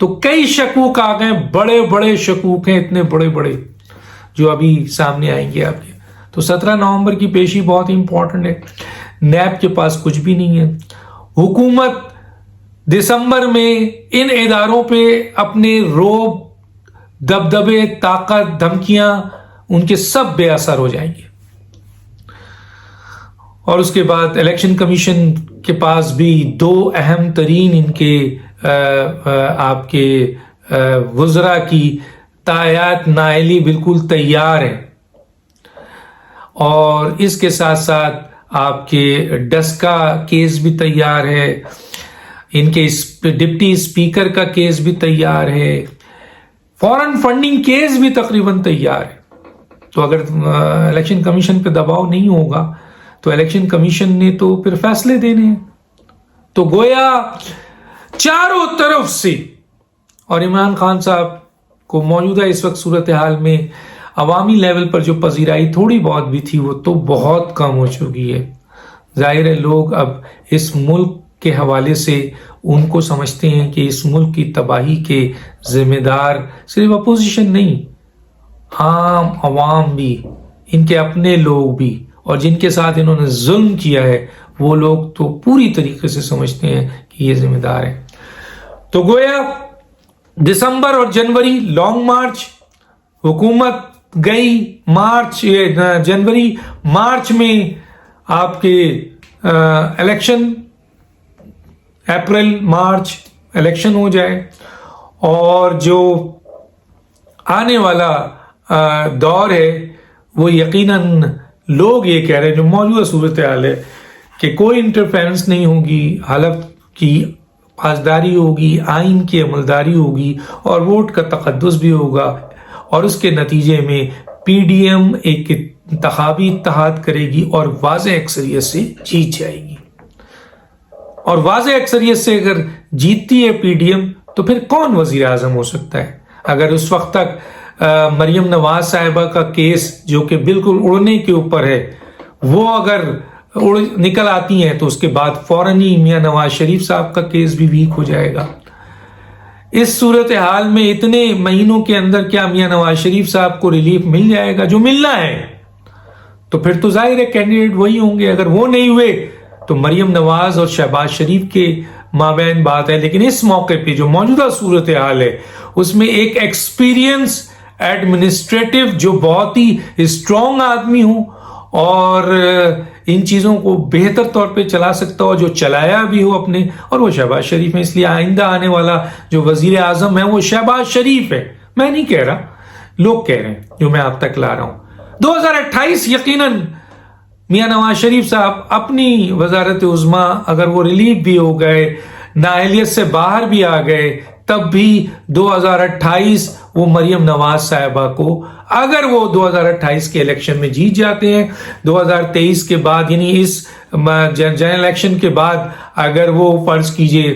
تو کئی شکوک آ گئے, بڑے بڑے شکوک ہیں, اتنے بڑے بڑے جو ابھی سامنے آئیں گے آپ کے. تو 17 نومبر کی پیشی بہت امپورٹنٹ ہے. نیب کے پاس کچھ بھی نہیں ہے. حکومت دسمبر میں ان اداروں پہ اپنے روب, دبدبے, طاقت, دھمکیاں ان کے سب بے اثر ہو جائیں گے. اور اس کے بعد الیکشن کمیشن کے پاس بھی 2 اہم ترین ان کے آپ کے وزراء کی تایید نائلی بالکل تیار ہے. اور اس کے ساتھ ساتھ آپ کے ڈسکا کیس بھی تیار ہے, ان کے ڈپٹی اسپیکر کا کیس بھی تیار ہے, فورن فنڈنگ کیس بھی تقریباً تیار ہے. تو اگر الیکشن کمیشن پہ دباؤ نہیں ہوگا تو الیکشن کمیشن نے تو پھر فیصلے دینے ہیں. تو گویا چاروں طرف سے, اور عمران خان صاحب کو موجودہ اس وقت صورتحال میں عوامی لیول پر جو پذیرائی تھوڑی بہت بھی تھی وہ تو بہت کم ہو چکی ہے. ظاہر ہے لوگ اب اس ملک کے حوالے سے ان کو سمجھتے ہیں کہ اس ملک کی تباہی کے ذمہ دار صرف اپوزیشن نہیں, عام عوام بھی, ان کے اپنے لوگ بھی, اور جن کے ساتھ انہوں نے ظلم کیا ہے وہ لوگ تو پوری طریقے سے سمجھتے ہیں کہ یہ ذمہ دار ہے. تو گویا دسمبر اور جنوری لانگ مارچ, حکومت گئی جنوری مارچ میں آپ کے الیکشن, اپریل مارچ الیکشن ہو جائے, اور جو آنے والا دور ہے وہ یقیناً لوگ یہ کہہ رہے ہیں, جو موجودہ صورتحال ہے, کہ کوئی انٹرفیرنس نہیں ہوگی, حلف کی پاسداری ہوگی, آئین کی عملداری ہوگی, اور ووٹ کا تقدس بھی ہوگا, اور اس کے نتیجے میں پی ڈی ایم ایک انتخابی اتحاد کرے گی اور واضح اکثریت سے جیت جائے گی. اور واضح اکثریت سے اگر جیتتی ہے پی ڈی ایم تو پھر کون وزیر اعظم ہو سکتا ہے؟ اگر اس وقت تک مریم نواز صاحبہ کا کیس جو کہ بالکل اڑنے کے اوپر ہے وہ اگر نکل آتی ہیں تو اس کے بعد فوراً ہی میاں نواز شریف صاحب کا کیس بھی ویک ہو جائے گا. اس صورتحال میں اتنے مہینوں کے اندر کیا میاں نواز شریف صاحب کو ریلیف مل جائے گا جو ملنا ہے؟ تو پھر تو ظاہر ہے کینڈیڈیٹ وہی ہوں گے. اگر وہ نہیں ہوئے تو مریم نواز اور شہباز شریف کے مابین بات ہے. لیکن اس موقع پہ جو موجودہ صورتحال ہے اس میں ایک ایکسپیرینس ایڈمنسٹریٹو جو بہت ہی اسٹرانگ آدمی ہوں اور ان چیزوں کو بہتر طور پہ چلا سکتا ہو, جو چلایا بھی ہو اپنے, اور وہ شہباز شریف ہے. اس لیے آئندہ آنے والا جو وزیر اعظم ہے وہ شہباز شریف ہے. میں نہیں کہہ رہا, لوگ کہہ رہے ہیں جو میں آپ تک لا رہا ہوں. 2028 یقیناً میاں نواز شریف صاحب اپنی وزارت عظمیٰ اگر وہ ریلیف بھی ہو گئے, نااہلیت سے باہر بھی آ گئے, تب بھی 2028 وہ مریم نواز صاحبہ کو, اگر وہ 2028 کے الیکشن میں جیت جاتے ہیں, 2023 کے بعد یعنی اس جنرل الیکشن کے بعد اگر وہ فرض کیجئے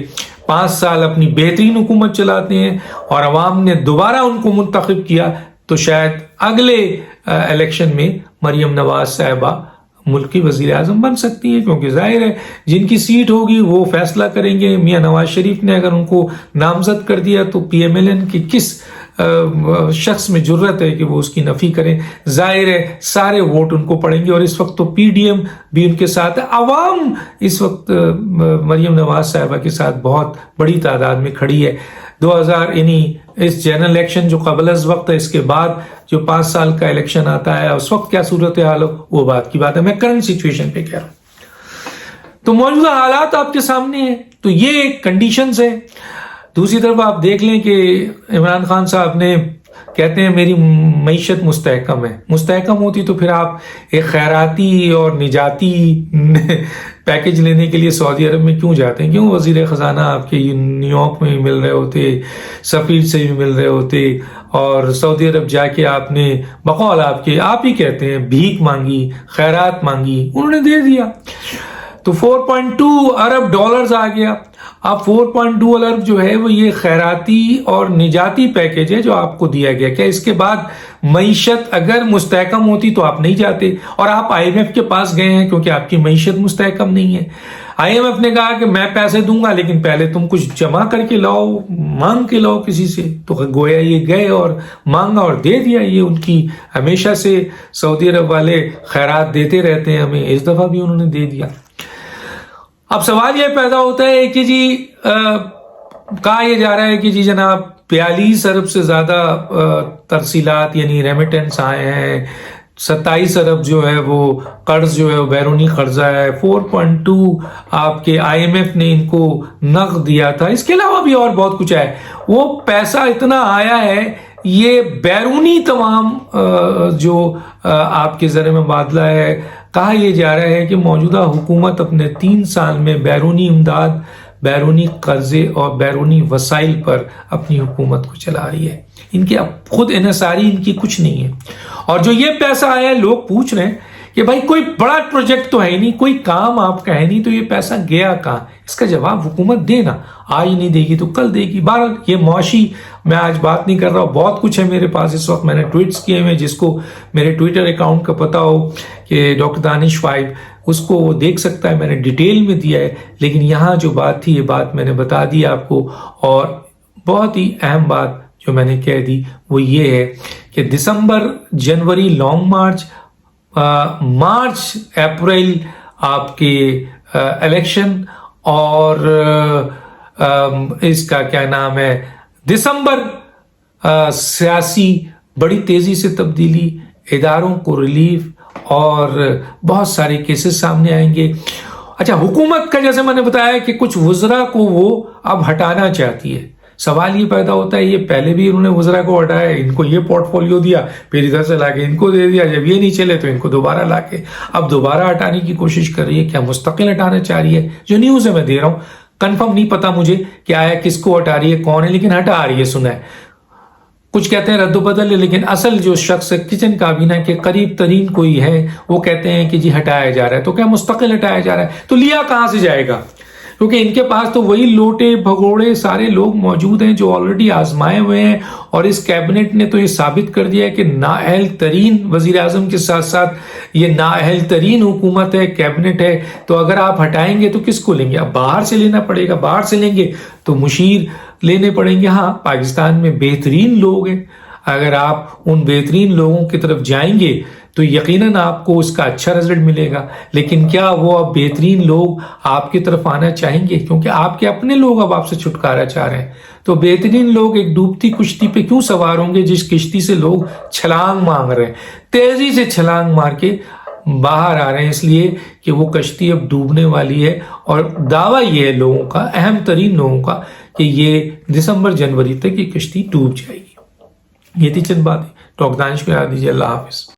5 سال اپنی بہترین حکومت چلاتے ہیں اور عوام نے دوبارہ ان کو منتخب کیا, تو شاید اگلے الیکشن میں مریم نواز صاحبہ ملک کی وزیر اعظم بن سکتی ہیں. کیونکہ ظاہر ہے جن کی سیٹ ہوگی وہ فیصلہ کریں گے. میاں نواز شریف نے اگر ان کو نامزد کر دیا تو پی ایم ایل این کی کس شخص میں جرت ہے کہ وہ اس کی نفی کریں؟ ظاہر ہے سارے ووٹ ان کو پڑیں گے, اور اس وقت تو پی ڈی ایم بھی ان کے ساتھ ہے. عوام اس وقت مریم نواز صاحبہ کے ساتھ بہت بڑی تعداد میں کھڑی ہے. 2000 یعنی اس جنرل الیکشن جو قبل از وقت ہے, اس کے بعد جو 5 سال کا الیکشن آتا ہے, اس وقت کیا صورتحال ہو وہ بات کی بات ہے. میں کرنٹ سچویشن پہ کہہ رہا ہوں. تو موجودہ حالات آپ کے سامنے ہیں, تو یہ کنڈیشنز ہیں. دوسری طرف آپ دیکھ لیں کہ عمران خان صاحب نے کہتے ہیں میری معیشت مستحکم ہے. مستحکم ہوتی تو پھر آپ ایک خیراتی اور نجاتی پیکج لینے کے لیے سعودی عرب میں کیوں جاتے ہیں؟ کیوں وزیر خزانہ آپ کے نیو یارک میں مل رہے ہوتے, سفیر سے بھی مل رہے ہوتے, اور سعودی عرب جا کے آپ نے بقول آپ ہی کہتے ہیں بھیک مانگی, خیرات مانگی, انہوں نے دے دیا. تو 4.2 ارب ڈالرز آ گیا. اب 4.2 ارب جو ہے وہ یہ خیراتی اور نجاتی پیکج ہے جو آپ کو دیا گیا. کیا اس کے بعد معیشت اگر مستحکم ہوتی تو آپ نہیں جاتے, اور آپ آئی ایم ایف کے پاس گئے ہیں کیونکہ آپ کی معیشت مستحکم نہیں ہے. IMF نے کہا کہ میں پیسے دوں گا لیکن پہلے تم کچھ جمع کر کے لاؤ، مانگ کے لاؤ کسی سے. تو گویا یہ گئے اور مانگا اور دے دیا. یہ ان کی ہمیشہ سے سعودی عرب والے خیرات دیتے رہتے ہیں ہمیں، اس دفعہ بھی انہوں نے دے دیا. اب سوال یہ پیدا ہوتا ہے کہ جی کہا یہ جا رہا ہے کہ جی جناب 42 ارب سے زیادہ ترسیلات یعنی ریمیٹنس آئے ہیں، 27 ارب جو ہے وہ قرض جو ہے وہ بیرونی قرضہ ہے، 4.2 آپ کے IMF نے ان کو نقد دیا تھا. اس کے علاوہ بھی اور بہت کچھ ہے. وہ پیسہ اتنا آیا ہے، یہ بیرونی تمام جو آپ کے زر مبادلہ ہے. کہا یہ جا رہا ہے کہ موجودہ حکومت اپنے 3 سال میں بیرونی امداد، بیرونی قرضے اور بیرونی وسائل پر اپنی حکومت کو چلا رہی ہے. ان کی خود انحصاری ان کی کچھ نہیں ہے. اور جو یہ پیسہ آیا ہے، لوگ پوچھ رہے ہیں کہ بھائی کوئی بڑا پروجیکٹ تو ہے نہیں، کوئی کام آپ کا ہے نہیں، تو یہ پیسہ گیا کہاں؟ اس کا جواب حکومت دینا. آج نہیں دے گی تو کل دے گی. بہرحال یہ معاشی میں آج بات نہیں کر رہا ہوں، بہت کچھ ہے میرے پاس اس وقت. میں نے ٹویٹس کیے ہوئے، جس کو میرے ٹویٹر اکاؤنٹ کا پتا ہو کہ ڈاکٹر دانش 5، اس کو وہ دیکھ سکتا ہے، میں نے ڈیٹیل میں دیا ہے. لیکن یہاں جو بات تھی، یہ بات میں نے بتا دی آپ کو. اور بہت ہی اہم بات جو میں نے کہہ دی وہ یہ ہے کہ دسمبر جنوری لانگ مارچ، مارچ اپریل آپ کے الیکشن، اور اس کا کیا نام ہے دسمبر سیاسی بڑی تیزی سے تبدیلی، اداروں کو ریلیف اور بہت سارے کیسز سامنے آئیں گے. اچھا، حکومت کا جیسے میں نے بتایا کہ کچھ وزراء کو وہ اب ہٹانا چاہتی ہے. سوال یہ پیدا ہوتا ہے، یہ پہلے بھی انہوں نے وزراء کو ہٹایا، ان کو یہ پورٹ فولیو دیا، پھر ادھر سے لا کے ان کو دے دیا، جب یہ نہیں چلے تو ان کو دوبارہ لا کے اب دوبارہ ہٹانے کی کوشش کر رہی ہے. کیا مستقل ہٹانا چاہ رہی ہے؟ جو نیوز ہے میں دے رہا ہوں، کنفرم نہیں پتا مجھے کہ آیا کس کو ہٹا رہی ہے، کون ہے، لیکن ہٹا رہی ہے. سنا ہے کچھ کہتے ہیں رد و بدل ہے، لیکن اصل جو شخص کچن کابینہ کے قریب ترین کوئی ہے وہ کہتے ہیں کہ جی ہٹایا جا رہا ہے. تو کیا مستقل ہٹایا جا رہا ہے؟ تو لیا کہاں سے جائے گا؟ کیونکہ ان کے پاس تو وہی لوٹے بھگوڑے سارے لوگ موجود ہیں جو آلریڈی آزمائے ہوئے ہیں. اور اس کیبنٹ نے تو یہ ثابت کر دیا ہے کہ نااہل ترین وزیر اعظم کے ساتھ ساتھ یہ نااہل ترین حکومت ہے، کیبنٹ ہے. تو اگر آپ ہٹائیں گے تو کس کو لیں گے؟ اب باہر سے لینا پڑے گا. باہر سے لیں گے تو مشیر لینے پڑیں گے. ہاں، پاکستان میں بہترین لوگ ہیں، اگر آپ ان بہترین لوگوں کی طرف جائیں گے تو یقیناً آپ کو اس کا اچھا رزلٹ ملے گا. لیکن کیا وہ اب بہترین لوگ آپ کی طرف آنا چاہیں گے؟ کیونکہ آپ کے اپنے لوگ اب آپ سے چھٹکارا چاہ رہے ہیں. تو بہترین لوگ ایک ڈوبتی کشتی پہ کیوں سوار ہوں گے جس کشتی سے لوگ چھلانگ مانگ رہے ہیں، تیزی سے چھلانگ مار کے باہر آ رہے ہیں، اس لیے کہ وہ کشتی اب ڈوبنے والی ہے. اور دعویٰ یہ ہے لوگوں کا، اہم ترین لوگوں کا، کہ یہ دسمبر جنوری تک یہ کشتی ڈوب جائے گی. یہ تھی چند باتیں. ڈاکٹر دانش کو یاد دیجیے. اللہ حافظ.